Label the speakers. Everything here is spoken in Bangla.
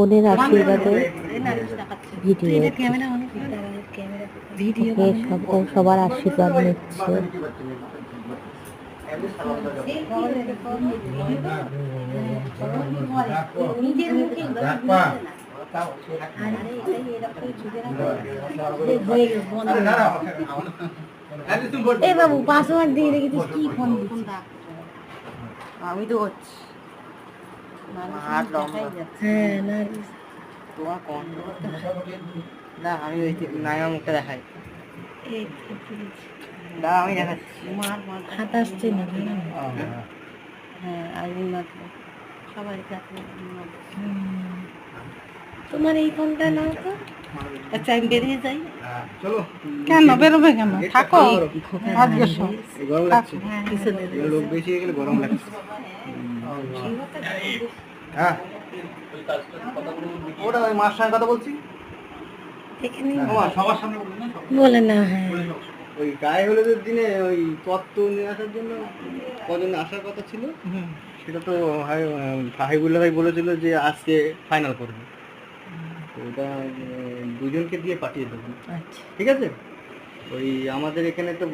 Speaker 1: বোনের আশীর্বাদে ভিডিও সবার আশীর্বাদ নিচ্ছে।
Speaker 2: এ বাবু পাসওয়ার্ড দিয়ে রেখেছিস কি ফোন দিচ্ছিস?
Speaker 3: আমি তো হচ্ছি
Speaker 2: হ্যাঁ না
Speaker 3: তোমার কোন না আমি ওই নাইমা মুখটা দেখাই না আমি দেখাচ্ছি
Speaker 2: হাত আসছে না
Speaker 3: হ্যাঁ আইন সবাই
Speaker 2: তোমার এই ফোনটা নাও তো।
Speaker 3: আচ্ছা আমি বেরিয়ে যাই।
Speaker 4: চলো
Speaker 2: কেন বেরোবে কেন? থাকো আজকে
Speaker 4: গরম লাগছে, লোক বেশি হয়ে গেলে গরম লাগছে। হ্যাঁ ওটা ওই মার সঙ্গে কথা বলছি সবার সামনে
Speaker 2: বলে না। হ্যাঁ
Speaker 4: ওই গায়ে হলুদের দিনে ওই তত্ত্ব নিয়ে আসার জন্য কজন আসার কথা ছিল, সেটা তো হাইবুল্লাহ ভাই বলেছিল যে আজকে ফাইনাল করবে, তো ওটা দুজনকে দিয়ে পাঠিয়ে দেবো।
Speaker 2: আচ্ছা
Speaker 4: ঠিক আছে, ওই আমাদের এখানে তো